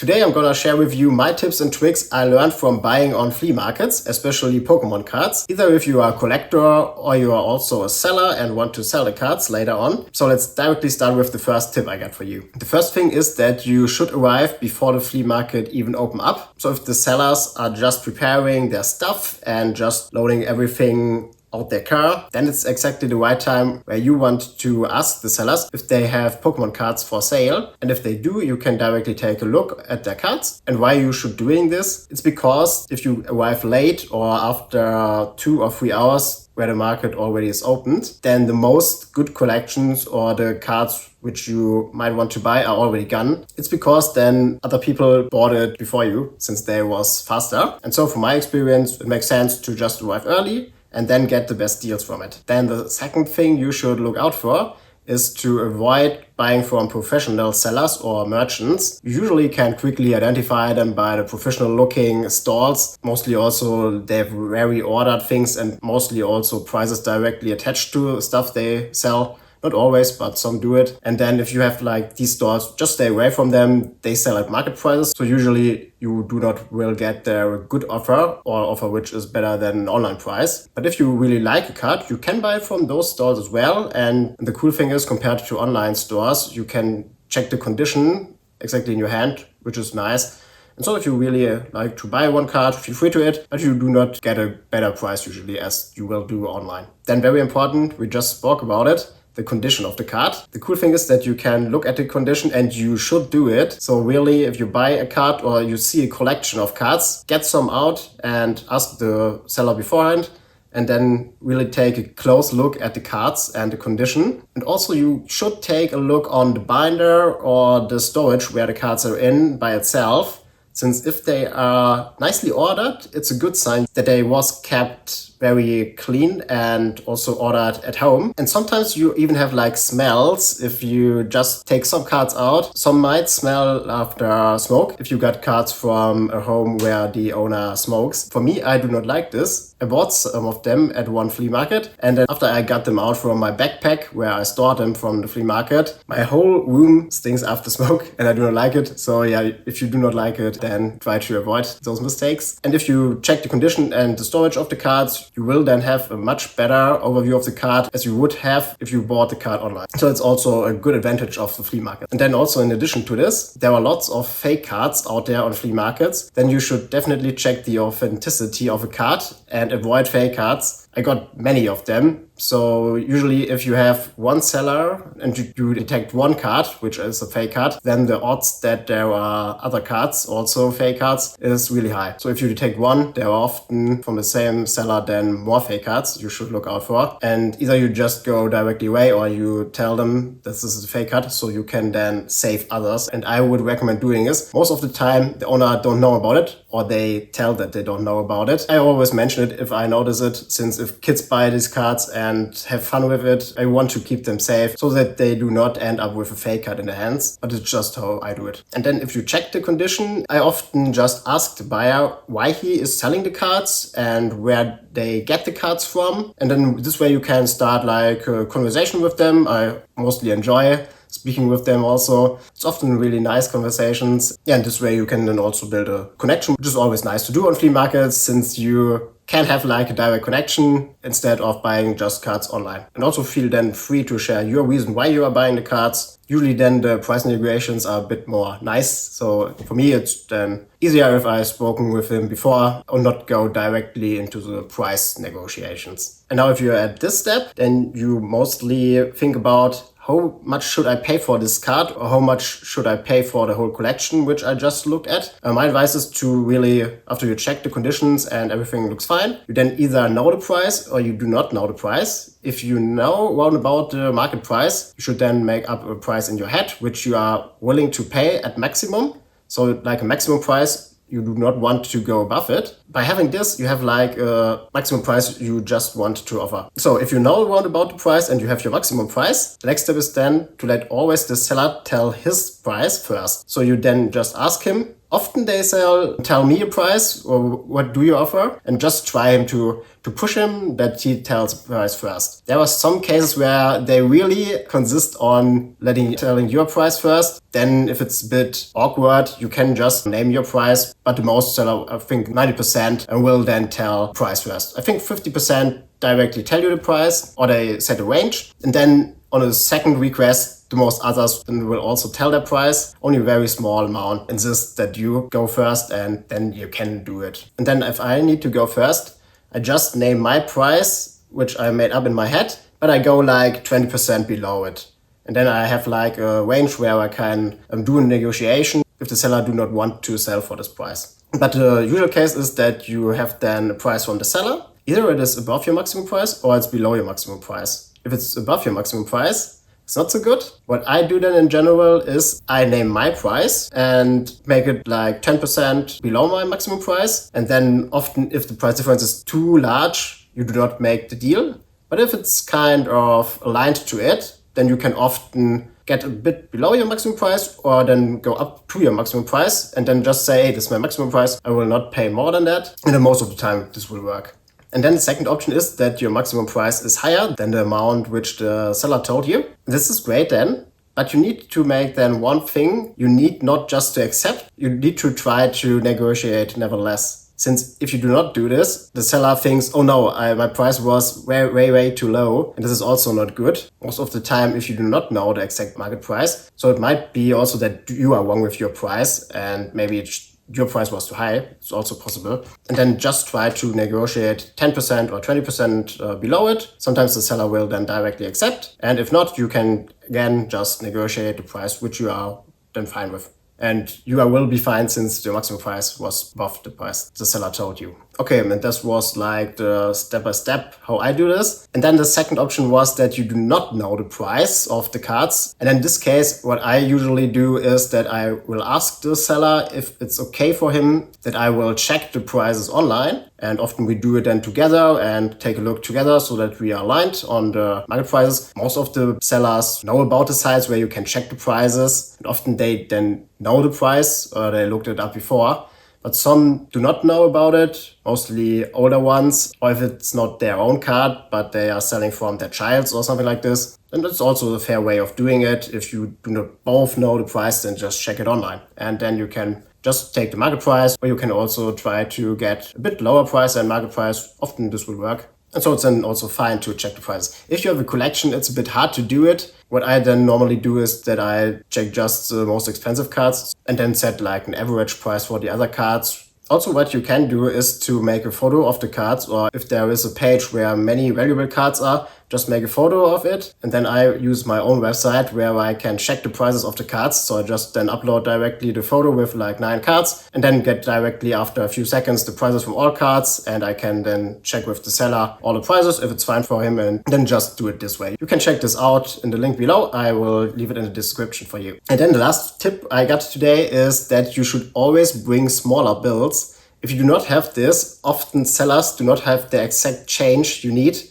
Today I'm gonna share with you my tips and tricks I learned from buying on flea markets, especially Pokemon cards. Either if you are a collector or you are also a seller and want to sell the cards later on. So let's directly start with the first tip I got for you. The first thing is that you should arrive before the flea market even open up. So if the sellers are just preparing their stuff and just loading everything out their car, then it's exactly the right time where you want to ask the sellers if they have Pokemon cards for sale. And if they do, you can directly take a look at their cards. And why you should doing this? It's because if you arrive late or after 2 or 3 hours where the market already is opened, then the most good collections or the cards which you might want to buy are already gone. It's because then other people bought it before you since they was faster. And so from my experience, it makes sense to just arrive early and then get the best deals from it. Then the second thing you should look out for is to avoid buying from professional sellers or merchants. You usually can quickly identify them by the professional looking stalls. Mostly also they have very ordered things and mostly also prices directly attached to stuff they sell. Not always, but some do it. And then if you have like these stores, just stay away from them. They sell at market prices. So usually you do not will get their good offer or offer which is better than an online price. But if you really like a card, you can buy from those stores as well. And the cool thing is compared to online stores, you can check the condition exactly in your hand, which is nice. And so if you really like to buy one card, feel free to it, but you do not get a better price usually as you will do online. Then very important, we just spoke about it, the condition of the card. The cool thing is that you can look at the condition and you should do it. So really, if you buy a card or you see a collection of cards, get some out and ask the seller beforehand and then really take a close look at the cards and the condition. And also you should take a look on the binder or the storage where the cards are in by itself. Since if they are nicely ordered, it's a good sign that they was kept very clean and also ordered at home. And sometimes you even have like smells if you just take some cards out. Some might smell after smoke if you got cards from a home where the owner smokes. For me, I do not like this. I bought some of them at one flea market, and then after I got them out from my backpack where I stored them from the flea market, my whole room stinks after smoke and I do not like it. So yeah, if you do not like it, then try to avoid those mistakes. And if you check the condition and the storage of the cards, you will then have a much better overview of the card as you would have if you bought the card online. So it's also a good advantage of the flea market. And then also in addition to this, there are lots of fake cards out there on flea markets. Then you should definitely check the authenticity of a card and avoid fake cards. I got many of them. So usually if you have one seller and you detect one card, which is a fake card, then the odds that there are other cards, also fake cards, is really high. So if you detect one, there are often from the same seller then more fake cards you should look out for. And either you just go directly away or you tell them this is a fake card so you can then save others. And I would recommend doing this. Most of the time the owner don't know about it or they tell that they don't know about it. I always mention it if I notice it, since if kids buy these cards and have fun with it, I want to keep them safe so that they do not end up with a fake card in their hands. But it's just how I do it. And then if you check the condition, I often just ask the buyer why he is selling the cards and where they get the cards from. And then this way you can start like a conversation with them. I mostly enjoy speaking with them also. It's often really nice conversations. Yeah, and this way you can then also build a connection, which is always nice to do on flea markets since you can have like a direct connection instead of buying just cards online. And also feel then free to share your reason why you are buying the cards. Usually then the price negotiations are a bit more nice. So for me, it's then easier if I've spoken with him before or not go directly into the price negotiations. And now if you're at this step, then you mostly think about how much should I pay for this card or how much should I pay for the whole collection, which I just looked at. My advice is to really, after you check the conditions and everything looks fine, you then either know the price or you do not know the price. If you know round about the market price, you should then make up a price in your head, which you are willing to pay at maximum. So like a maximum price, you do not want to go above it. By having this, you have like a maximum price you just want to offer. So if you know around about the price and you have your maximum price, the next step is then to let always the seller tell his price first. So you then just ask him Often they tell me a price or what do you offer, and just try him to push him that he tells the price first. There are some cases where they really consist on telling your price first. Then if it's a bit awkward, you can just name your price, but the most seller, I think 90%, will then tell price first. I think 50% directly tell you the price, or they set a range, and then on a second request, the most others then will also tell their price. Only a very small amount insist that you go first, and then you can do it. And then if I need to go first, I just name my price, which I made up in my head, but I go like 20% below it. And then I have like a range where I can do a negotiation if the seller do not want to sell for this price. But the usual case is that you have then a price from the seller. Either it is above your maximum price or it's below your maximum price. If it's above your maximum price, it's not so good. What I do then in general is I name my price and make it like 10% below my maximum price. And then often if the price difference is too large, you do not make the deal. But if it's kind of aligned to it, then you can often get a bit below your maximum price or then go up to your maximum price and then just say, hey, this is my maximum price. I will not pay more than that. And then most of the time this will work. And then the second option is that your maximum price is higher than the amount which the seller told you. This is great then, but you need to make then one thing. You need not just to accept, you need to try to negotiate nevertheless. Since if you do not do this, the seller thinks, oh no, my price was way too low. And this is also not good. Most of the time, if you do not know the exact market price. So it might be also that you are wrong with your price and maybe your price was too high. It's also possible. And then just try to negotiate 10% or 20% below it. Sometimes the seller will then directly accept. And if not, you can again just negotiate the price which you are then fine with. And you will be fine since the maximum price was above the price the seller told you. Okay, and this was like the step-by-step how I do this. And then the second option was that you do not know the price of the cards. And in this case, what I usually do is that I will ask the seller if it's okay for him that I will check the prices online. And often we do it then together and take a look together so that we are aligned on the market prices. Most of the sellers know about the sites where you can check the prices. And often they then know the price or they looked it up before. But some do not know about it, mostly older ones, or if it's not their own card, but they are selling from their child's or something like this. And that's also a fair way of doing it. If you do not both know the price, then just check it online. And then you can just take the market price, or you can also try to get a bit lower price than market price. Often this will work. And so it's then also fine to check the prices. If you have a collection, it's a bit hard to do it. What I then normally do is that I check just the most expensive cards and then set like an average price for the other cards. Also, what you can do is to make a photo of the cards, or if there is a page where many valuable cards are, just make a photo of it. And then I use my own website where I can check the prices of the cards. So I just then upload directly the photo with like 9 cards and then get directly after a few seconds the prices from all cards. And I can then check with the seller all the prices if it's fine for him, and then just do it this way. You can check this out in the link below. I will leave it in the description for you. And then the last tip I got today is that you should always bring smaller bills. If you do not have this, often sellers do not have the exact change you need.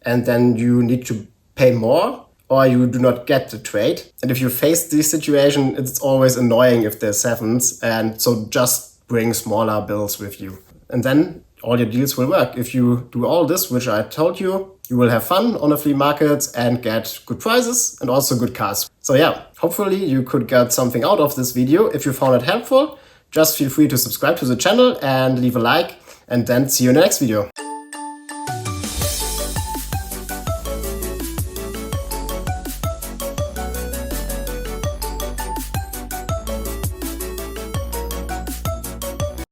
And then you need to pay more, or you do not get the trade. And if you face this situation, it's always annoying if there's sevens. And so just bring smaller bills with you. And then all your deals will work. If you do all this, which I told you, you will have fun on the flea markets and get good prices and also good cards. So yeah, hopefully you could get something out of this video. If you found it helpful, just feel free to subscribe to the channel and leave a like, and then see you in the next video.